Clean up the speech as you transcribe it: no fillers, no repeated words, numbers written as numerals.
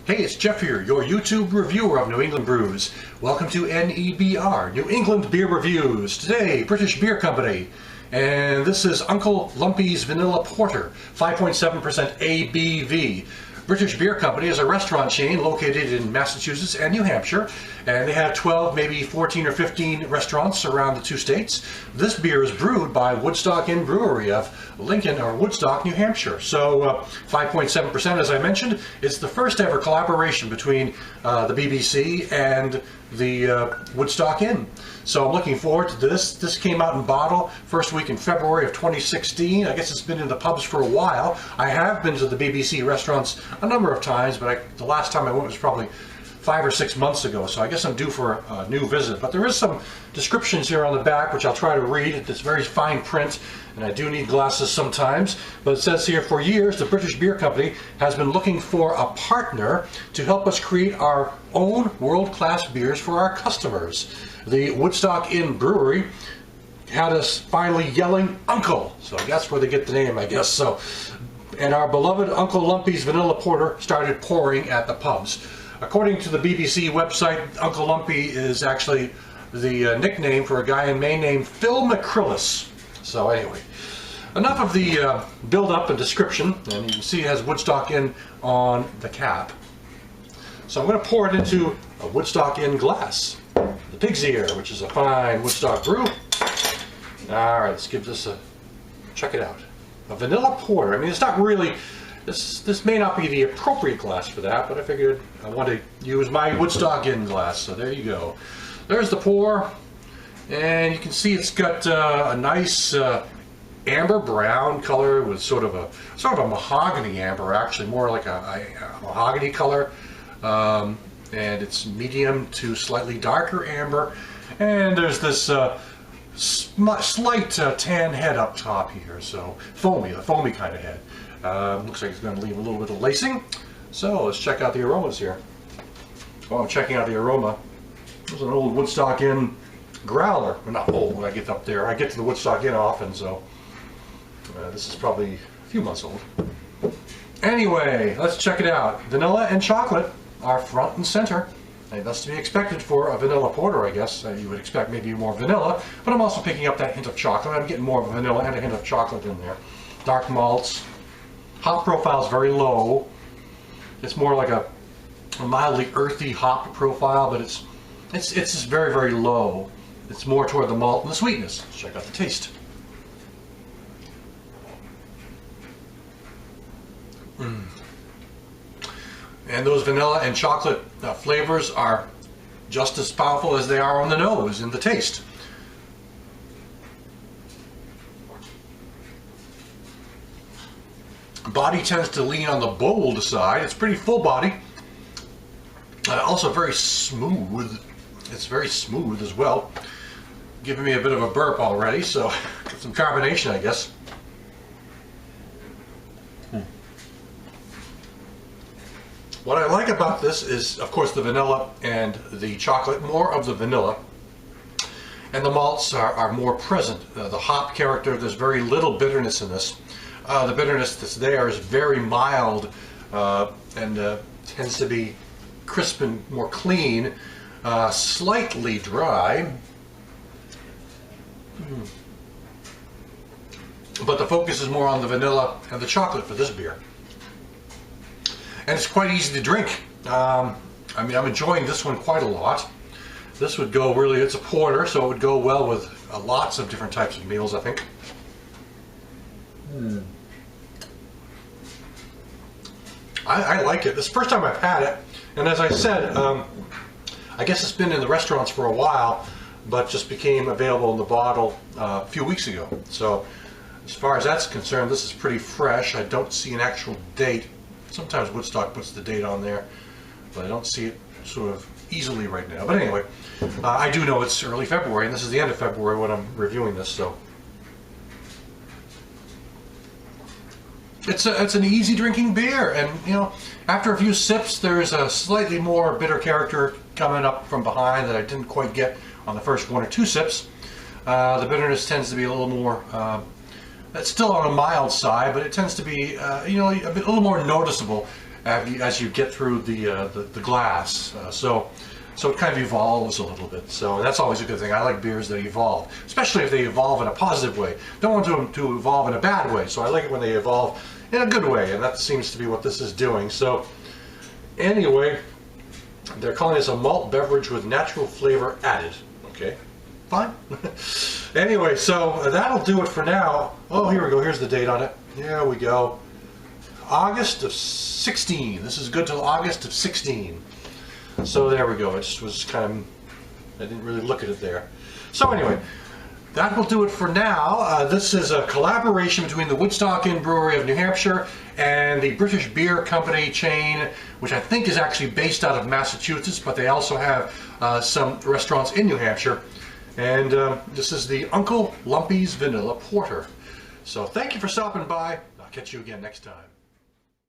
Hey, it's Jeff here, your YouTube reviewer of New England brews. Welcome to NEBR, New England Beer Reviews. Today, British Beer Company. And this is Uncle Lumpy's Vanilla Porter, 5.7% ABV. British Beer Company is a restaurant chain located in Massachusetts and New Hampshire, and they have 12, maybe 14 or 15 restaurants around the two states. This beer is brewed by Woodstock Inn Brewery of Lincoln, or Woodstock, New Hampshire. So 5.7%, as I mentioned. It's the first ever collaboration between the BBC and the Woodstock Inn. So I'm looking forward to this. This came out in bottle first week in February of 2016. I guess it's been in the pubs for a while. I have been to the BBC restaurants a number of times, but the last time I went was probably 5 or 6 months ago, so I guess I'm due for a new visit. But there is some descriptions here on the back, which I'll try to read. It's very fine print, and I do need glasses sometimes. But it says here, for years, the British Beer Company has been looking for a partner to help us create our own world-class beers for our customers. The Woodstock Inn Brewery had us finally yelling, "Uncle!" So that's where they get the name, I guess. So, and our beloved Uncle Lumpy's Vanilla Porter started pouring at the pubs. According to the BBC website, Uncle Lumpy is actually the nickname for a guy in Maine named Phil McCrillis. So anyway, enough of the build-up and description, and you can see it has Woodstock Inn on the cap. So I'm going to pour it into a Woodstock Inn glass, the Pig's Ear, which is a fine Woodstock brew. All right, let's give this a check it out. A vanilla porter. I mean, it's not really. This may not be the appropriate glass for that, but I figured I want to use my Woodstock Inn glass. So there you go. There's the pour, and you can see it's got a nice amber brown color with sort of a mahogany amber, actually more like a mahogany color, and it's medium to slightly darker amber. And there's this slight tan head up top here, so a foamy kind of head. Looks like it's going to leave a little bit of lacing. So let's check out the aromas here. While I'm checking out the aroma, there's an old Woodstock Inn growler. Well, not old when I get up there. I get to the Woodstock Inn often, so this is probably a few months old. Anyway, let's check it out. Vanilla and chocolate are front and center. And that's to be expected for a vanilla porter, I guess. You would expect maybe more vanilla, but I'm also picking up that hint of chocolate. I'm getting more of a vanilla and a hint of chocolate in there. Dark malts. Hop profile is very low. It's more like a mildly earthy hop profile, but it's just very, very low. It's more toward the malt and the sweetness. Let's check out the taste. And those vanilla and chocolate flavors are just as powerful as they are on the nose in the taste. Body tends to lean on the bold side. It's pretty full body. Also very smooth. It's very smooth as well. Giving me a bit of a burp already, so some carbonation, I guess. What I like about this is, of course, the vanilla and the chocolate, more of the vanilla. And the malts are more present. The hop character, there's very little bitterness in this. The bitterness that's there is very mild and tends to be crisp and more clean, slightly dry. But the focus is more on the vanilla and the chocolate for this beer. And it's quite easy to drink. I mean, I'm enjoying this one quite a lot. This would go really, it's a porter, so it would go well with lots of different types of meals, I think. I like it. This is the first time I've had it, and as I said, I guess it's been in the restaurants for a while, but just became available in the bottle a few weeks ago. So as far as that's concerned, this is pretty fresh. I don't see an actual date. Sometimes Woodstock puts the date on there, but I don't see it sort of easily right now. But anyway, I do know it's early February, and this is the end of February when I'm reviewing this, so. It's an easy drinking beer, and you know, after a few sips, there's a slightly more bitter character coming up from behind that I didn't quite get on the first 1 or 2 sips. The bitterness tends to be a little more It's still on a mild side, but it tends to be, you know, a little more noticeable as you get through the glass. So it kind of evolves a little bit. So that's always a good thing. I like beers that evolve, especially if they evolve in a positive way. Don't want them to evolve in a bad way. So I like it when they evolve in a good way, and that seems to be what this is doing. So anyway, they're calling this a malt beverage with natural flavor added. Okay, fine. Anyway, so that'll do it for now. Oh, here we go. Here's the date on it. There we go. August of 16. This is good till August of 16. So there we go. It just was kind of, I didn't really look at it there. So anyway, that will do it for now. This is a collaboration between the Woodstock Inn Brewery of New Hampshire and the British Beer Company chain, which I think is actually based out of Massachusetts, but they also have some restaurants in New Hampshire. And this is the Uncle Lumpy's Vanilla Porter. So thank you for stopping by. I'll catch you again next time.